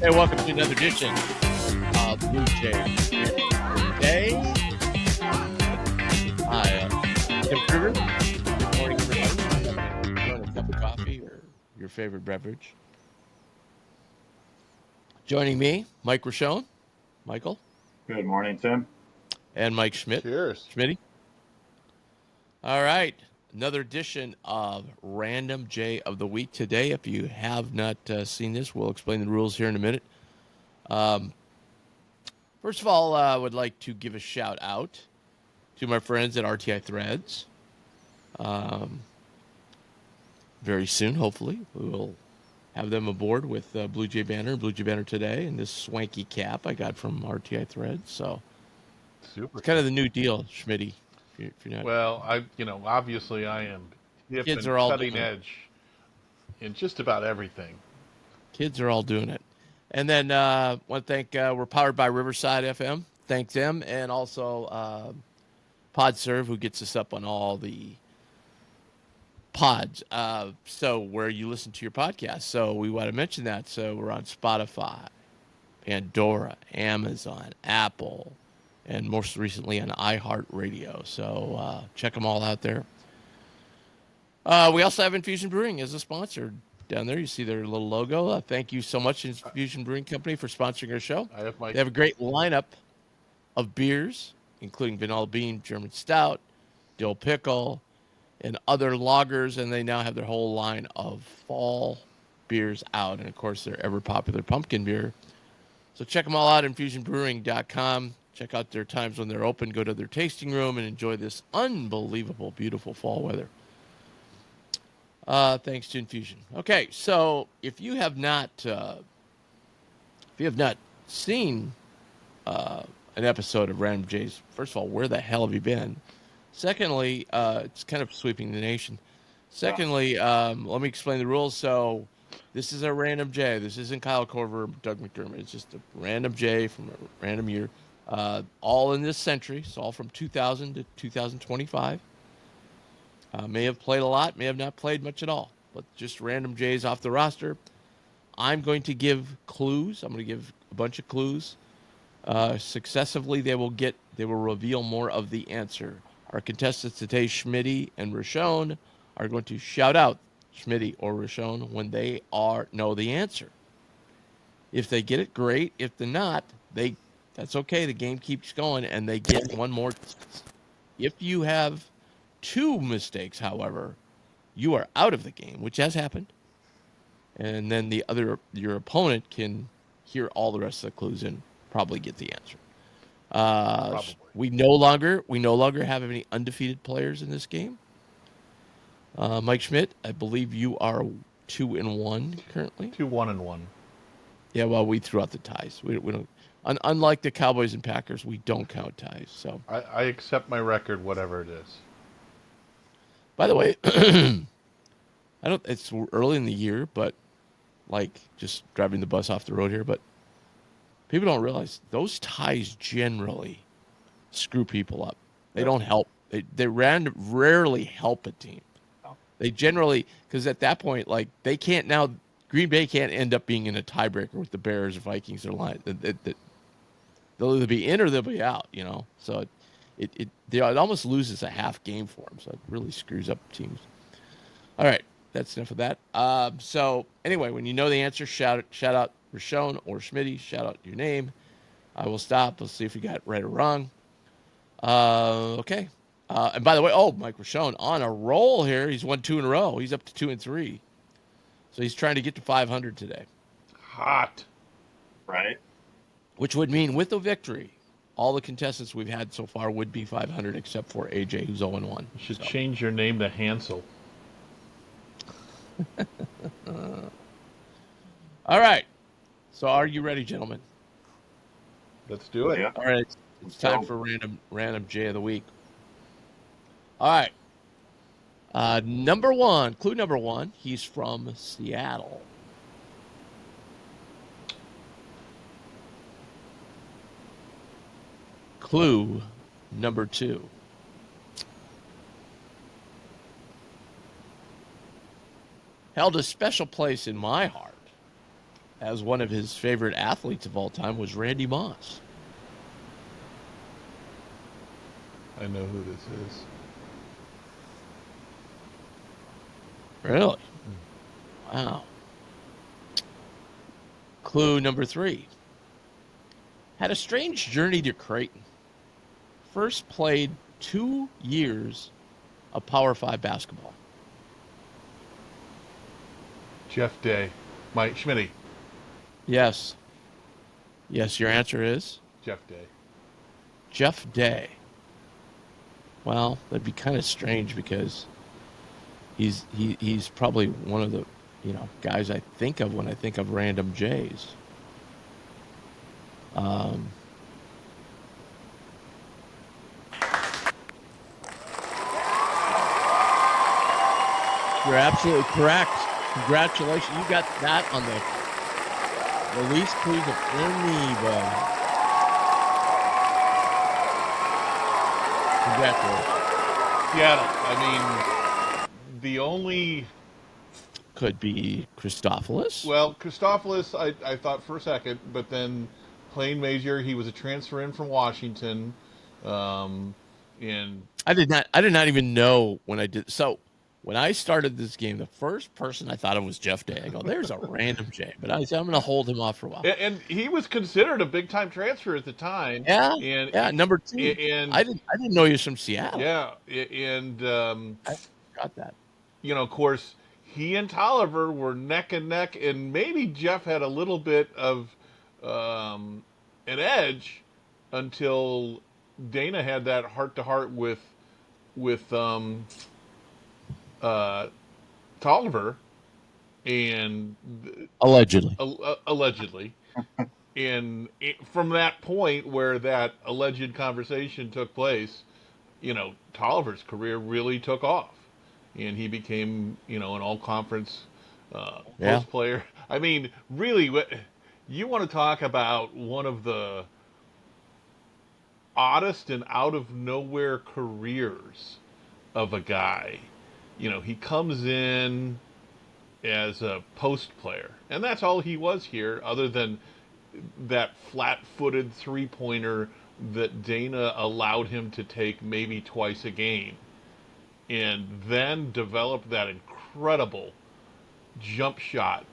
Hey, welcome to another edition of BJB Today. Hi, Tim Kruger. Good morning, everybody. Enjoying a cup of coffee or your favorite beverage. Joining me, Mike Rochone, Michael, Good morning, Tim. and Mike Schmidt. Cheers. Schmitty. All right, another edition of Random Jay of the Week today. If you have not seen this, we'll explain the rules here in a minute. First of all, I would like to give a shout out to my friends at RTI Threads. Very soon, hopefully, we will have them aboard with Blue Jay Banner today, and this swanky cap I got from RTI Threads. So Super. it's kind of the new deal, Schmitty. If you're not, Well, obviously I am hip Kids and are all cutting doing it. edge in just about everything. Kids are all doing it. And then I want to thank, we're powered by Riverside FM. Thank them. And also PodServe, who gets us up on all the pods. So where you listen to your podcast. So we want to mention that. So we're on Spotify, Pandora, Amazon, Apple, and most recently on iHeartRadio. So check them all out there. We also have Infusion Brewing as a sponsor. Down there, you see their little logo. Thank you so much, Infusion Brewing Company, for sponsoring our show. They have a great lineup of beers, including Vanilla Bean, German Stout, Dill Pickle, and other lagers. And they now have their whole line of fall beers out. And, of course, their ever-popular pumpkin beer. So check them all out at infusionbrewing.com. Check out their times when they're open. Go to their tasting room and enjoy this unbelievable, beautiful fall weather. Thanks to Infusion. Okay, so if you have not seen an episode of Random Jay's, first of all, where the hell have you been? Secondly, it's kind of sweeping the nation. Secondly, let me explain the rules. So this is a Random Jay. This isn't Kyle Korver, Doug McDermott. It's just a Random Jay from a random year. All in this century. It's all from 2000 to 2025. May have played a lot, may have not played much at all, but just Random Jays off the roster. I'm going to give clues. I'm going to give a bunch of clues. Successively, they will reveal more of the answer. Our contestants today, Schmitty and Rochone, are going to shout out Schmitty or Rochone when they know the answer. If they get it, great. If they're not, that's okay. The game keeps going, and they get one more. If you have two mistakes, however, you are out of the game, which has happened. And then your opponent can hear all the rest of the clues and probably get the answer. We no longer have any undefeated players in this game. Mike Schmidt, I believe you are 2-1 currently. 2-1-1. Yeah, well, we threw out the ties. We don't. Unlike the Cowboys and Packers, we don't count ties. So I accept my record, whatever it is. By the way, it's early in the year, but like just driving the bus off the road here, but people don't realize those ties generally screw people up. They don't help. They rarely help a team. They generally, because at that point, like they can't now, Green Bay can't end up being in a tiebreaker with the Bears or Vikings or Lions. They'll either be in or they'll be out, So it almost loses a half game for them, so it really screws up teams. All right, that's enough of that. So anyway, when you know the answer, shout out Rochone or Schmitty, shout out your name. I will stop. We'll see if you got it right or wrong. Okay. And by the way, Mike Rochone on a roll here. He's won 2 in a row. He's up to 2-3. So he's trying to get to 500 today. Hot. Right. Which would mean with the victory, all the contestants we've had so far would be 500 except for AJ, who's 0-1. You should change your name to Hansel. All right. So are you ready, gentlemen? Let's do it. Yeah. All right. It's time for random Jay of the week. All right. Clue number one, he's from Seattle. Clue number two. Held a special place in my heart. as one of his favorite athletes of all time was Randy Moss. I know who this is. Really? Wow. Clue number 3. Had a strange journey to Creighton. First played 2 years of Power 5 basketball. Jeff Day. Mike Schmitty. Yes. Yes, your answer is Jeff Day. Jeff Day. Well, that'd be kind of strange because he's probably one of the guys I think of when I think of Random Jays. You're absolutely correct. Congratulations. You got that on the least clues of anybody. Congratulations. Seattle. I mean, the only... Could be Christophilus. Well, Christophilus, I thought for a second, but then Plain Major, he was a transfer in from Washington. And I did not even know when I did. So when I started this game, the first person I thought of was Jeff Day. I go, there's a Random Jay, but I said I'm going to hold him off for a while. And he was considered a big time transfer at the time. Yeah, and yeah. Number 2. And I didn't know he was from Seattle. Yeah, and I got that. Of course, he and Tolliver were neck and neck, and maybe Jeff had a little bit of an edge until Dana had that heart to heart with Tolliver, and Allegedly. And from that point where that alleged conversation took place, Tolliver's career really took off, and he became an all-conference post player. I mean, really, you want to talk about one of the oddest and out-of-nowhere careers of a guy. He comes in as a post player, and that's all he was here, other than that flat-footed three-pointer that Dana allowed him to take maybe twice a game, and then developed that incredible jump shot,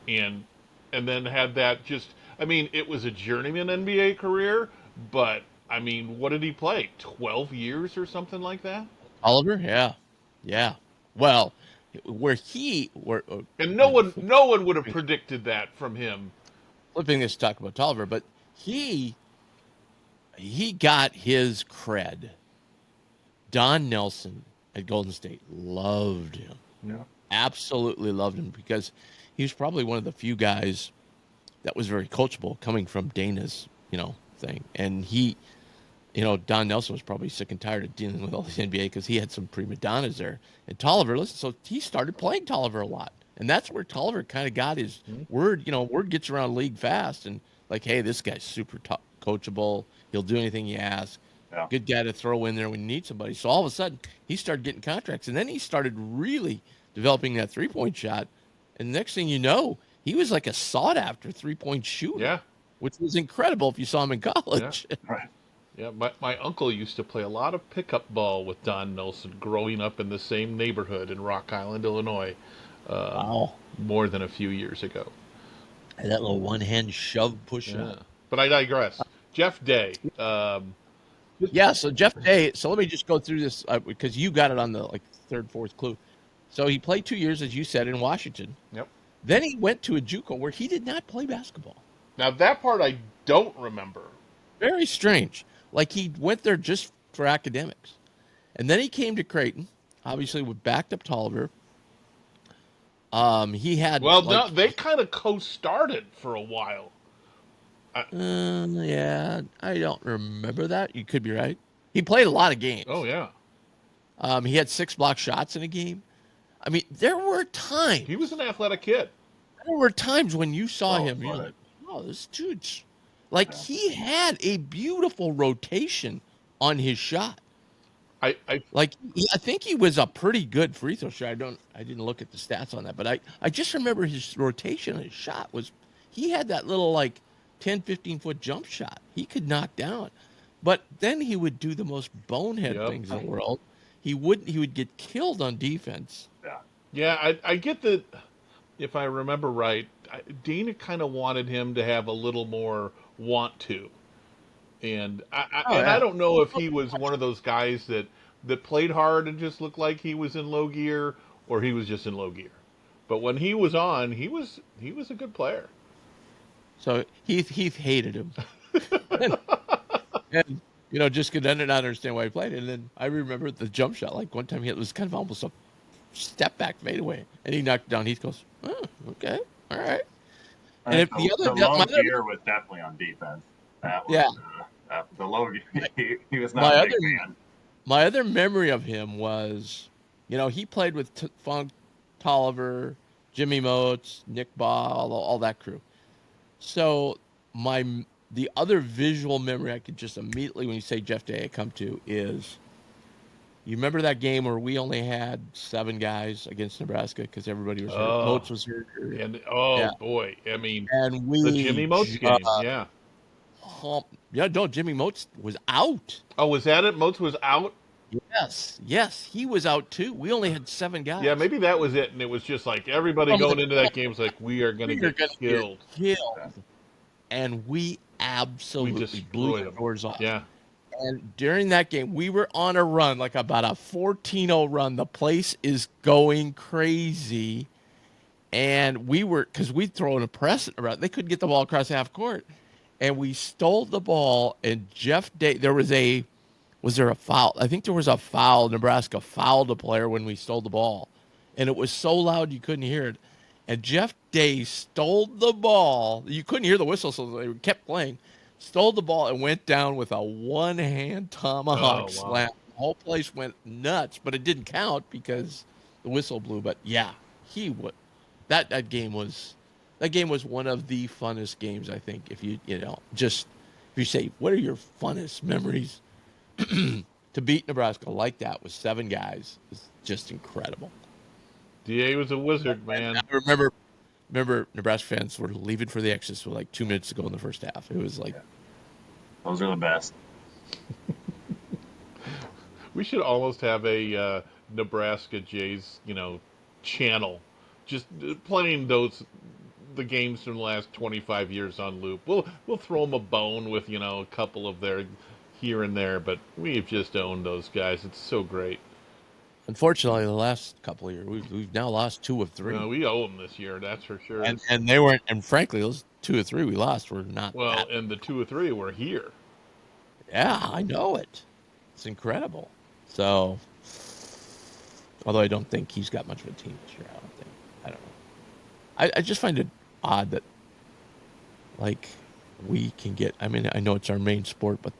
and then had that it was a journeyman NBA career, but I mean, what did he play? 12 years or something like that? Oliver? Yeah. Well, and no one would have predicted that from him. Flipping this to talk about Tolliver, but he got his cred. Don Nelson at Golden State loved him. Yeah. Absolutely loved him because he was probably one of the few guys that was very coachable coming from Dana's, thing. And Don Nelson was probably sick and tired of dealing with all the NBA because he had some prima donnas there. And Tolliver, so he started playing Tolliver a lot. And that's where Tolliver kind of got his word. Word gets around the league fast. And like, hey, this guy's super coachable. He'll do anything you ask. Yeah. Good guy to throw in there when you need somebody. So all of a sudden, he started getting contracts. And then he started really developing that three-point shot. And the next thing you know, he was like a sought-after three-point shooter. Yeah. Which was incredible if you saw him in college. Yeah. Right. Yeah, my uncle used to play a lot of pickup ball with Don Nelson growing up in the same neighborhood in Rock Island, Illinois. Wow. More than a few years ago. And that little one-hand shove push up. But I digress. Jeff Day. So Jeff Day. So let me just go through this because you got it on the third, fourth clue. So he played 2 years, as you said, in Washington. Yep. Then he went to a JUCO where he did not play basketball. Now that part I don't remember. Very strange. Like he went there just for academics. And then he came to Creighton, obviously with backed up Tolliver. He had no, they kind of co-started for a while. Yeah, I don't remember that. You could be right. He played a lot of games. Oh yeah. He had 6 block shots in a game. I mean, there were times. He was an athletic kid. There were times when you saw him, you're right. like, oh, this dude's he had a beautiful rotation on his shot. I think he was a pretty good free throw shot. I didn't look at the stats on that, but I just remember his rotation on his shot he had that little like 10, 15-foot jump shot he could knock down. But then he would do the most bonehead Yep. things in the world. He would get killed on defense. Yeah. Yeah, I get that. If I remember right, Dana kind of wanted him to have a little more want to, and Oh I yeah. don't know if he was one of those guys that played hard and just looked like he was in low gear, or he was just in low gear. But when he was on, he was a good player. So Heath hated him. and just could not understand why he played it. And then I remember the jump shot. Like one time, it was kind of almost a step back fadeaway, and he knocked it down. Heath goes, "Oh, okay, all right." I And if think the the other, low gear was definitely on defense. That was the low gear. He was not a big man. my other memory of him was, he played with Funk, Tolliver, Jimmy Motes, Nick Baugh, all that crew. So the other visual memory I could just immediately, when you say Jeff Day, I come to is, you remember that game where we only had 7 guys against Nebraska because everybody was hurt. Oh, Motes was hurt. and Yeah, boy, I mean, and the Jimmy we Motes game, yeah. no, Jimmy Motes was out. Oh, was that it? Motes was out? Yes, he was out too. We only had 7 guys. Yeah, maybe that was it, and it was just like everybody going into that game was like, we are going to get killed. And we absolutely blew the doors off. Yeah. And during that game, we were on a run, like about a 14-0 run. The place is going crazy. And because we'd thrown a press around. They couldn't get the ball across half court. And we stole the ball, and Jeff Day, was there a foul? I think there was a foul. Nebraska fouled a player when we stole the ball. And it was so loud you couldn't hear it. And Jeff Day stole the ball. You couldn't hear the whistle, so they kept playing. Stole the ball and went down with a one-hand tomahawk slam. The whole place went nuts, but it didn't count because the whistle blew. But yeah, he would. That game was one of the funnest games, I think. If if you say, what are your funnest memories? To beat Nebraska like that with 7 guys is just incredible. DA was a wizard, man. I remember Nebraska fans were leaving for the exits with like 2 minutes to go in the first half. It was like, those are the best. We should almost have a Nebraska Jays, channel, just playing the games from the last 25 years on loop. We'll throw them a bone with a couple of their here and there, but we've just owned those guys. It's so great. Unfortunately, the last couple of years, we've now lost 2 of 3. No, we owe them this year, that's for sure. And they weren't. And frankly, those 2 or 3 we lost were not. Well, and the 2 or 3 were here. Yeah, I know it. It's incredible. So, although I don't think he's got much of a team this year, I don't know. I just find it odd that, like, we can get. I mean, I know it's our main sport, but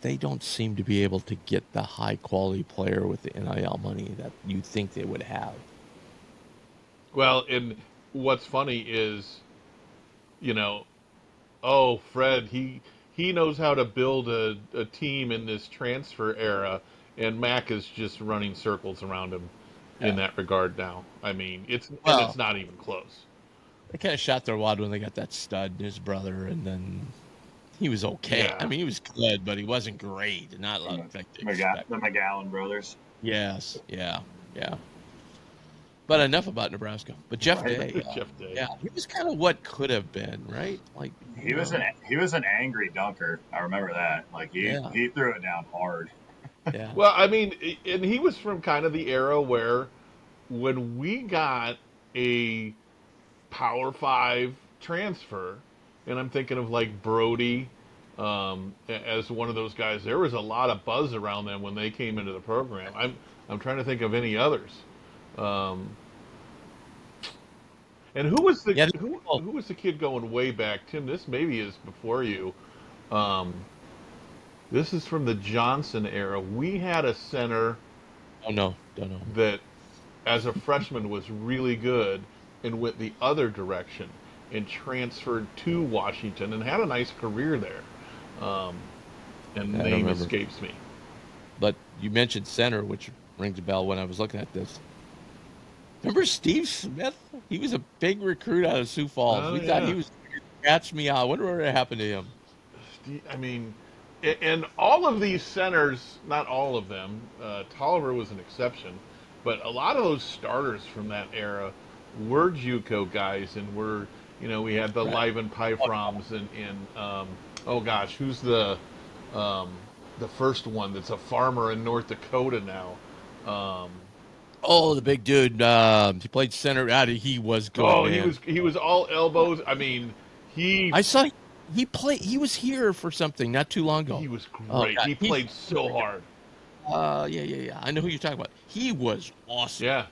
they don't seem to be able to get the high quality player with the NIL money that you think they would have. Well, and what's funny is, Fred, he knows how to build a team in this transfer era, and Mac is just running circles around him in that regard now. I mean, it's not even close. They kind of shot their wad when they got that stud, his brother, and then he was okay. Yeah. I mean, he was good, but he wasn't great. Not like The McGowan brothers. Yes, yeah. But enough about Nebraska. But Jeff Day, Jeff Day. yeah, he was kind of what could have been, right? Like he was an angry dunker. I remember that. Like he threw it down hard. Yeah. Well, I mean, and he was from kind of the era where when we got a Power 5 transfer, and I'm thinking of like Brody as one of those guys. There was a lot of buzz around them when they came into the program. I'm trying to think of any others. And who was the kid going way back? Tim, this maybe is before you. This is from the Johnson era. We had a center. Oh no, don't know. That, as a freshman, was really good and went the other direction and transferred to Washington and had a nice career there. And the name escapes me. But you mentioned center, which rings a bell when I was looking at this. Remember Steve Smith? He was a big recruit out of Sioux Falls. We thought he was Catch me out. I wonder what happened to him. I mean, and all of these centers, not all of them, Tolliver was an exception, but a lot of those starters from that era were JUCO guys, and we had the Right. Liven Pyfroms and oh gosh, who's um, the first one that's a farmer in North Dakota now? Um, Oh, the big dude. He played center. He was good, oh, man. he was all elbows. I mean, he I saw he played. He was here for something not too long ago. he was Oh great. God, He played so hard. yeah. I know who you're talking about. He was awesome. Yeah,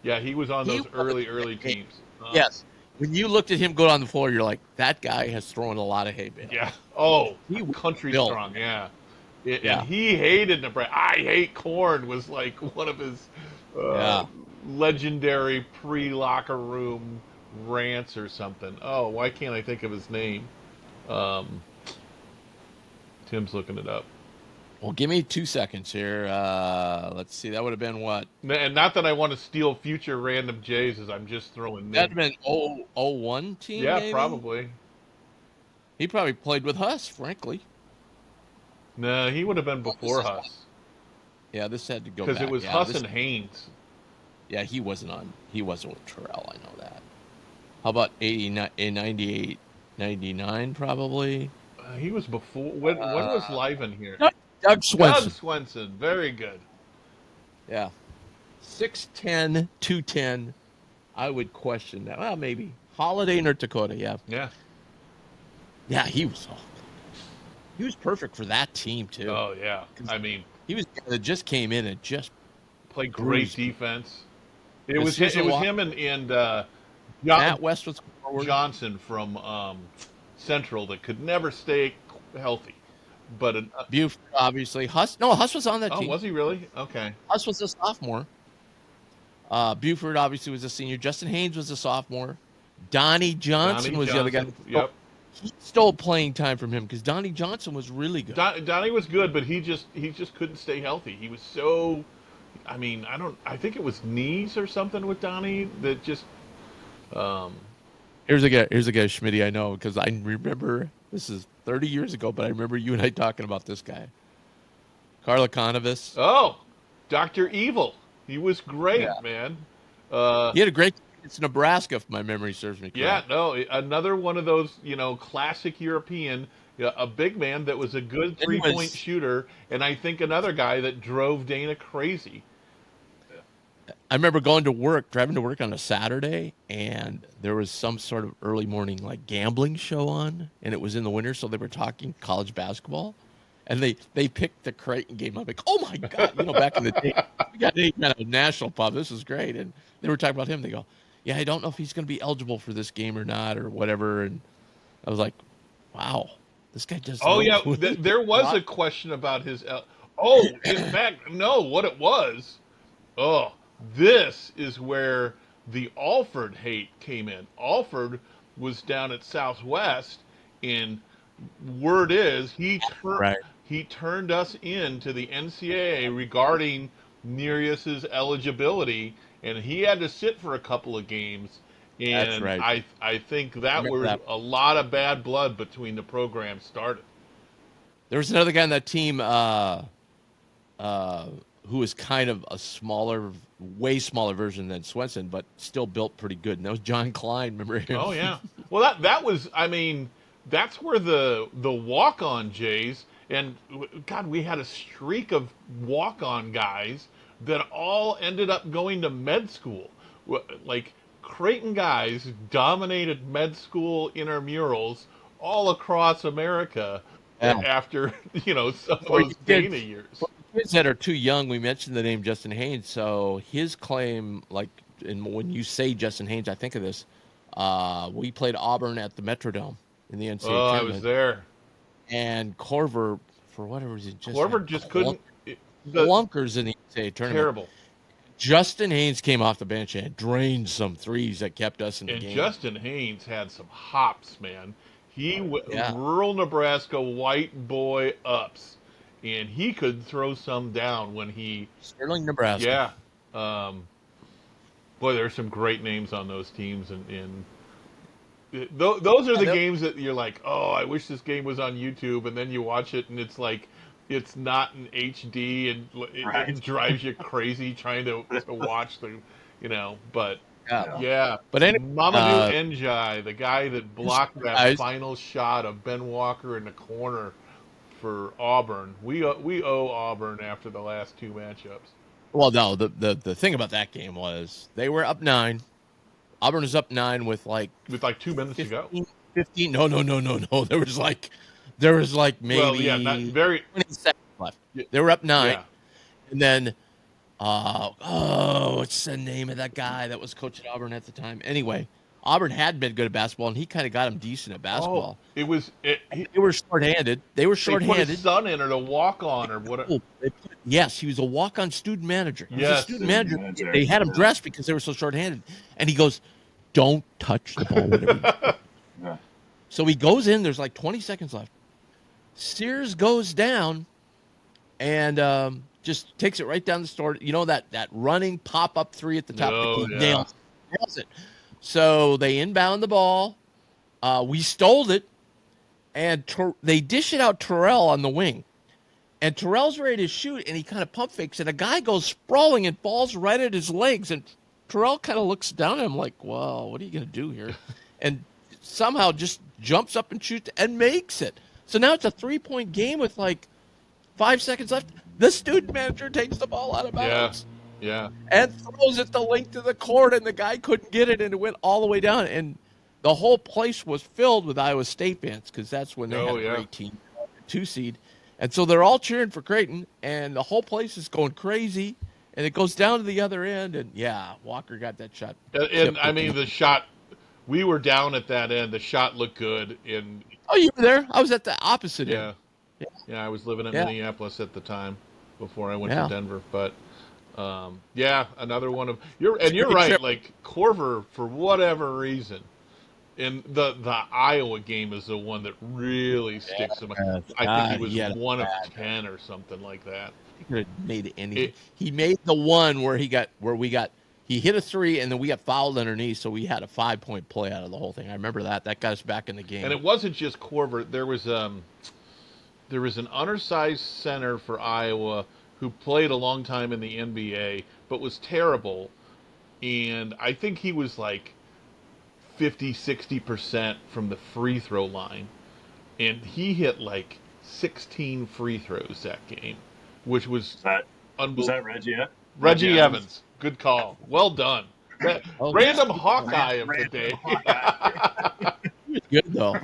yeah, he was on He those was. early teams. Yes. When you looked at him go on the floor, you're like, that guy has thrown a lot of hay Yeah. bales. Oh, He was country built. strong. Yeah. And Yeah, he hated Nebraska. I hate corn was like one of his uh, yeah. legendary pre locker room rants or something. Oh, why can't I think of his name? Um, Tim's looking it up. Well, give me 2 seconds here. Let's see. That would have been what? And not that I want to steal future random Jays, as I'm just throwing That'd names. have been 001 team, Yeah, maybe. probably. He probably played with us, frankly. No, he would have been Oh, this before is Huss yeah. This had to go because it back. was Yeah, Huss this. and Haynes. Yeah, he wasn't on. He wasn't with Terrell. I know that. How about 89, 98, 99, probably? He was before. When was Liven here? Doug, Doug Doug Swenson. Swenson. Very good. Yeah. 6'10", 210. I would question that. Well, maybe. Holiday, North Dakota. Yeah. Yeah. Yeah, he was perfect for that team, too. Oh yeah. I mean, He was the guy that just came in and just played great bruised. defense. As Susan Him and Matt West was forward. Johnson from Central that could never stay healthy. But Buford, obviously. Huss was on that oh, team. was he really? Okay. Huss was a sophomore. Buford obviously was a senior. Justin Haynes was a sophomore. Donnie Johnson Donnie was the other guy. Johnson. Yep. He stole playing time from him because Donnie Johnson was really good. Donnie was good, but he just couldn't stay healthy. He was so. I mean, I think it was knees or something with Donnie that just. Here's a guy, Schmitty, I know because I remember this is 30 years ago, but I remember you and I talking about this guy, Carla Conovis. Oh, Dr. Evil. He was great, Yeah. man. He had a great. It's Nebraska, if my memory serves me correct. Yeah, no, another one of those, classic European, a big man that was a good three-point shooter, and I think another guy that drove Dana crazy. I remember driving to work on a Saturday, and there was some sort of early morning like gambling show on, and it was in the winter, so they were talking college basketball, and they picked the Creighton game. I'm like, oh my god, back in the day, we got any kind of national pub. This is great, and they were talking about him. They go, yeah, I don't know if he's going to be eligible for this game or not, or whatever. And I was like, wow, this guy just. Oh yeah, there was a question about his. Oh, in fact, no. What it was. Oh, this is where the Alford hate came in. Alford was down at Southwest, and word is he turned us in to the NCAA regarding Nereus's eligibility, and he had to sit for a couple of games. And That's right. I think that was a lot of bad blood between the programs started. There was another guy on that team who was kind of a way smaller version than Swenson, but still built pretty good. And that was John Klein. Remember him? Oh yeah. Well, that was. I mean, that's where the walk-on Jays and God, we had a streak of walk-on guys that all ended up going to med school. Like Creighton guys dominated med school intramurals all across America after some of those Dana years. Kids that are too young, we mentioned the name Justin Haynes. So his claim, and when you say Justin Haynes, I think of this. We played Auburn at the Metrodome in the NCAA tournament. I was there. And Corver, for whatever reason, Corver just couldn't. Clunkers in the NCAA tournament. Terrible. Justin Haynes came off the bench and drained some threes that kept us in the game. And Justin Haynes had some hops, man. Rural Nebraska white boy ups. And he could throw some down when he... Sterling, Nebraska. Yeah. Boy, there's some great names on those teams. And Those are the games that you're like, oh, I wish this game was on YouTube, and then you watch it and it's like it's not in HD, and it drives you crazy trying to watch the, But yeah, But anyway, Mamadou Ndiaye, the guy that blocked that final shot of Ben Walker in the corner for Auburn. We owe Auburn after the last two matchups. Well, no, the thing about that game was they were up 9. Auburn was up 9 with like 2 minutes 15, to go. 15. No. There was like maybe 20 seconds left. They were up 9, and then what's the name of that guy that was coaching Auburn at the time? Anyway, Auburn had been good at basketball, and he kind of got him decent at basketball. They were shorthanded. They put his son in or to walk on or whatever. Yes, he was a walk-on student manager. He was a student manager. They had him dressed because they were so shorthanded, and he goes, "Don't touch the ball." Whatever. So he goes in. There's like 20 seconds left. Sears goes down, and just takes it right down the store. You know that running pop-up three at the top. Nails it. So they inbound the ball. We stole it, and they dish it out Terrell on the wing. And Terrell's ready to shoot, and he kind of pump fakes, and a guy goes sprawling and falls right at his legs. And Terrell kind of looks down at him like, "Wow, what are you going to do here?" And somehow just jumps up and shoots and makes it. So now it's a 3-point game with like 5 seconds left. The student manager takes the ball out of bounds. Yeah. And throws it the length of the court, and the guy couldn't get it, and it went all the way down. And the whole place was filled with Iowa State fans because that's when they had a great team, 2 seed. And so they're all cheering for Creighton, and the whole place is going crazy, and it goes down to the other end, and Walker got that shot. And I mean, the shot, we were down at that end. The shot looked good. Oh, you were there? I was at the opposite end. Yeah, I was living in Minneapolis at the time before I went to Denver. But, another one of – you're right. Like, Corver, for whatever reason – and the Iowa game is the one that really sticks in my mind. I think he was 1 of 10 or something like that. He could have made anything. He made the one where he hit a 3 and then we got fouled underneath, so we had a 5-point play out of the whole thing. I remember that. That got us back in the game. And it wasn't just Corver. There was an undersized center for Iowa who played a long time in the NBA, but was terrible. And I think he was like 50-60% from the free throw line, and he hit like 16 free throws that game, which was unbelievable. Was that Reggie? Reggie Evans. Good call. Well done. Random Hawkeye of the day. He was good though.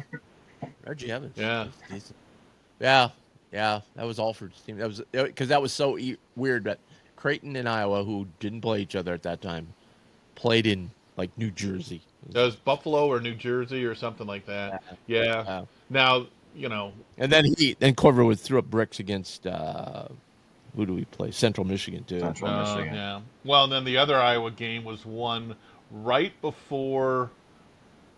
Reggie Evans. Yeah. That was Alford's team. That was because that was so weird that Creighton and Iowa, who didn't play each other at that time, played in like New Jersey. That was Buffalo or New Jersey or something like that. Yeah. Now, And then Corver threw up bricks against who do we play? Central Michigan too. Michigan. Yeah. Well, and then the other Iowa game was won right before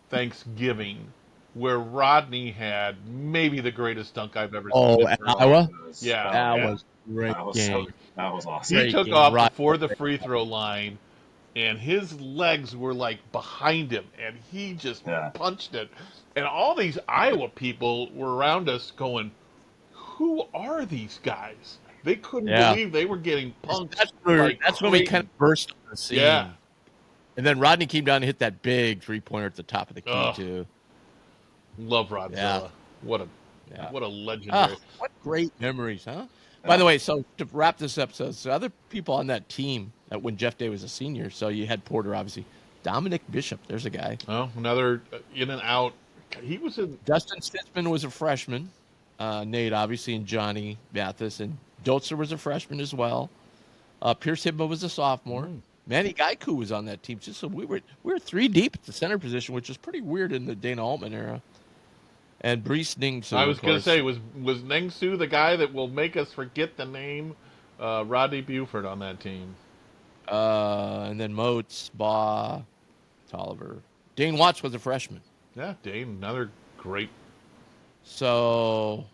Thanksgiving, where Rodney had maybe the greatest dunk I've ever seen. Oh, at Iowa? That was a great game. That was awesome. He took off before the free throw line, and his legs were like behind him, and he just punched it. And all these Iowa people were around us going, "Who are these guys?" They couldn't believe they were getting punked. That's when we kind of burst on the scene. Yeah. And then Rodney came down and hit that big 3-pointer at the top of the key too. Love Rodzilla. What a legendary. What great memories, huh? By the way, so to wrap this up, so other people on that team when Jeff Day was a senior, so you had Porter, obviously. Dominic Bishop, there's a guy. Oh, another in and out. He was in. Dustin Stitzman was a freshman. Nate, obviously, and Johnny Mathis. And Dotzer was a freshman as well. Pierce Hibba was a sophomore. Manny Gaiku was on that team. So we were 3 deep at the center position, which is pretty weird in the Dana Altman era. And Brees Ningsu. I was going to say, was Ningsu the guy that will make us forget the name? Rodney Buford on that team. And then Moats, Baugh, Tolliver. Dane Watts was a freshman. Yeah, Dane, another great. So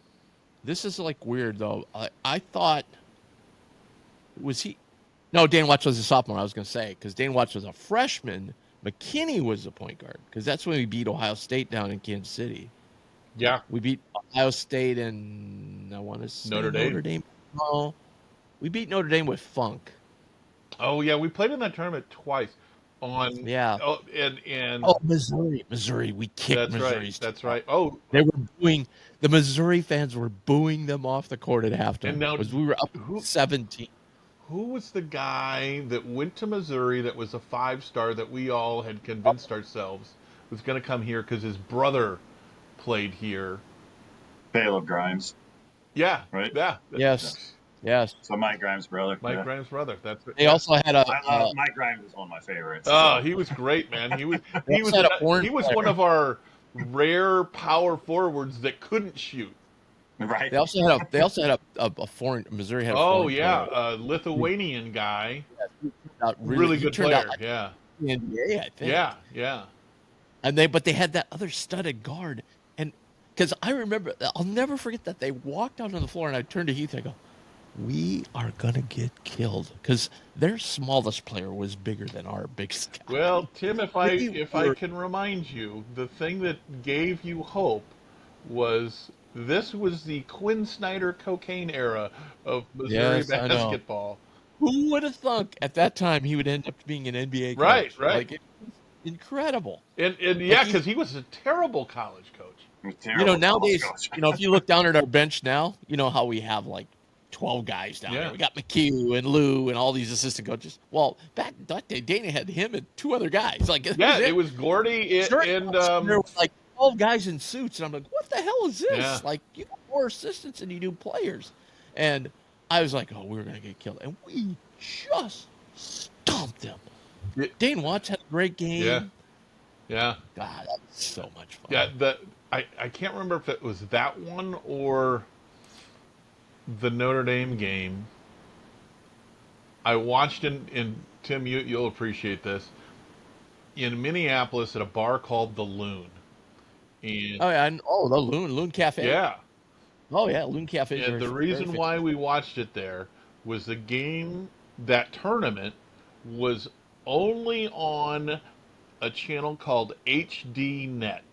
this is like weird, though. I thought, was he? No, Dane Watts was a sophomore, I was going to say, because Dane Watts was a freshman McKinney was the point guard because that's when we beat Ohio State down in Kansas City. Yeah. We beat Ohio State and I want to say Notre Dame. No, we beat Notre Dame with funk. Oh yeah, we played in that tournament twice. Yeah. And Missouri. We kicked Missouri's. That's right. Oh, they were booing. The Missouri fans were booing them off the court at halftime. And now because we were up 17. Who was the guy that went to Missouri that was a 5-star that we all had convinced ourselves was going to come here because his brother played here? Caleb Grimes. Yeah. Right. Yeah. Yes. So Mike Grimes' brother. Grimes' brother. That's it. They also had a. Mike Grimes is one of my favorites. Oh, he was great, man. He was one of our rare power forwards that couldn't shoot. Right. They also had a foreign. Missouri had. A Lithuanian guy. Really good player. Yeah. The NBA, I think. Yeah. And they had that other studded guard, and because I remember, I'll never forget that they walked out on the floor, and I turned to Heath and I go, "We are gonna get killed," because their smallest player was bigger than our biggest guy. Well, Tim, if I can remind you, the thing that gave you hope was this was the Quinn Snyder cocaine era of Missouri basketball. Who would have thunk at that time he would end up being an NBA coach? Right. Like, it was incredible. And yeah, because he was a terrible college coach. Nowadays, if you look down at our bench now, you know how we have like 12 guys down there. We got McHugh and Lou and all these assistant coaches. Well, back that day, Dana had him and 2 other guys. Like, it was Gordy and there were like 12 guys in suits, and I'm like, what the hell is this? Yeah. Like, you got more assistants than you do players. And I was like, oh, we were going to get killed. And we just stomped them. Dane Watts had a great game. Yeah. God, that was so much fun. Yeah, I can't remember if it was that one or the Notre Dame game. I watched in Tim, you'll appreciate this, in Minneapolis at a bar called the Loon. And the Loon Cafe. Yeah. Oh yeah, Loon Cafe. And the reason why we watched it there was the game, that tournament was only on a channel called HD Net,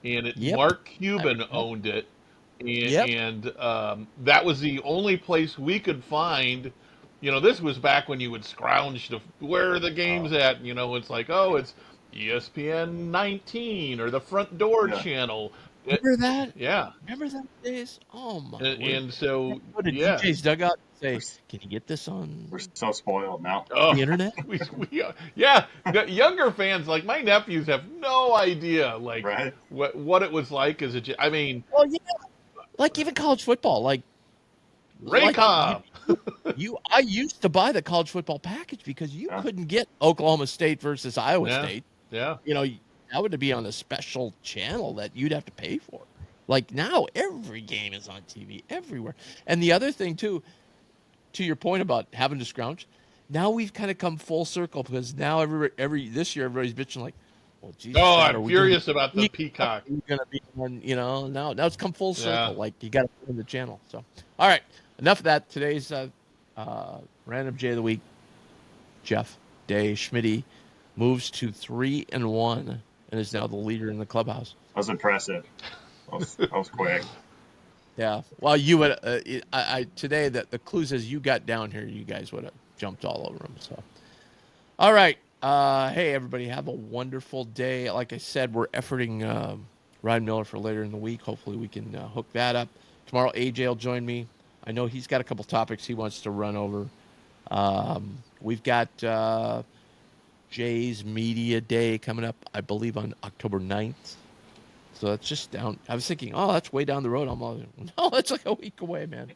and Mark Cuban owned it, and that was the only place we could find. This was back when you would scrounge to where are the games at. It's like, it's ESPN 19 or the Front Door channel. Remember that? Yeah. Remember that days? Oh my! And so, go to DJ's dugout and say, "Can you get this on?" We're so spoiled now. The internet. The younger fans, like my nephews, have no idea, like right? what it was like as a. I mean, well, like even college football, like Raycom. I used to buy the college football package because you couldn't get Oklahoma State versus Iowa State. Yeah. That would be on a special channel that you'd have to pay for. Like now, every game is on TV everywhere. And the other thing too, to your point about having to scrounge, now we've kind of come full circle because now this year everybody's bitching like, well, Jesus. Oh, I'm furious about the Peacock. You're gonna be on, now it's come full circle. Like you got to put in the channel. So, all right, enough of that. Today's Random Jay of the Week. Jeff Day Schmitty moves to 3-1. And is now the leader in the clubhouse. That was impressive. That was quick. Yeah. Well, you would. Today the clue says you got down here. You guys would have jumped all over them. So, all right. Hey everybody, have a wonderful day. Like I said, we're efforting Ryan Miller for later in the week. Hopefully we can hook that up. Tomorrow AJ will join me. I know he's got a couple topics he wants to run over. We've got. Jay's Media Day coming up, I believe, on October 9th. So that's just down. I was thinking, that's way down the road. I'm all, no, that's like a week away, man.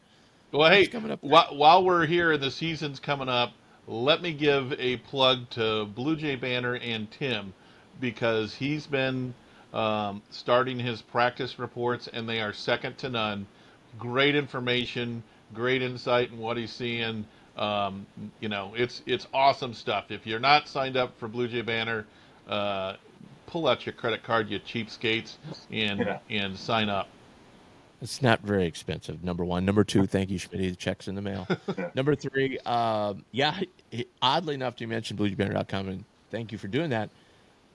Well, hey, while we're here and the season's coming up, let me give a plug to Blue Jay Banner and Tim, because he's been starting his practice reports, and they are second to none. Great information, great insight in what he's seeing. It's awesome stuff. If you're not signed up for Blue Jay Banner, pull out your credit card, you cheapskates, and sign up. It's not very expensive, number one. Number two, thank you, Schmitty. The check's in the mail. Number three, oddly enough, you mentioned BlueJayBanner.com, and thank you for doing that.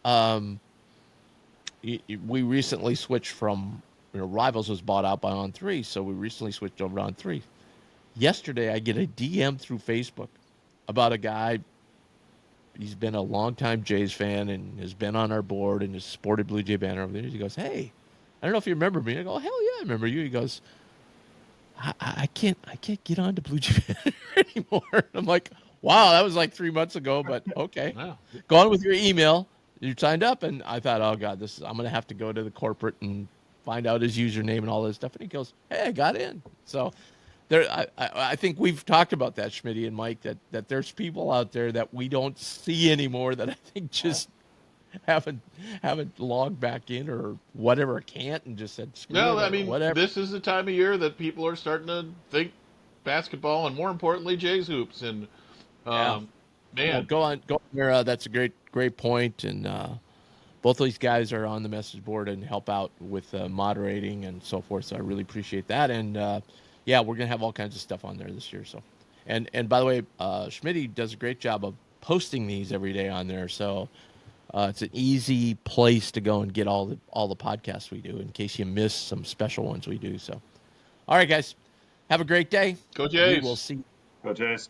we recently switched from, Rivals was bought out by On3, so we recently switched over to On3. Yesterday, I get a DM through Facebook about a guy. He's been a longtime Jays fan and has been on our board and has sported Blue Jay banner over there. He goes, "Hey, I don't know if you remember me." I go, "Hell yeah, I remember you." He goes, I can't get on to Blue Jay banner anymore." I'm like, "Wow, that was like 3 months ago, but okay." Wow. Go on with your email. You signed up, and I thought, "Oh God, I'm gonna have to go to the corporate and find out his username and all this stuff." And he goes, "Hey, I got in." So there, I think we've talked about that, Schmitty and Mike, that there's people out there that we don't see anymore that I think just haven't logged back in or whatever, can't, and just said screw No, it I or mean, whatever. this is the time of year that people are starting to think basketball and, more importantly, Jays hoops. And Yeah. Well, man, go on there. That's a great point, and both of these guys are on the message board and help out with moderating and so forth. So I really appreciate that. And yeah, we're gonna have all kinds of stuff on there this year. So, and by the way, Schmitty does a great job of posting these every day on there. So it's an easy place to go and get all the podcasts we do in case you miss some special ones we do. So, all right, guys, have a great day. go We will Jays. see. Go Jays.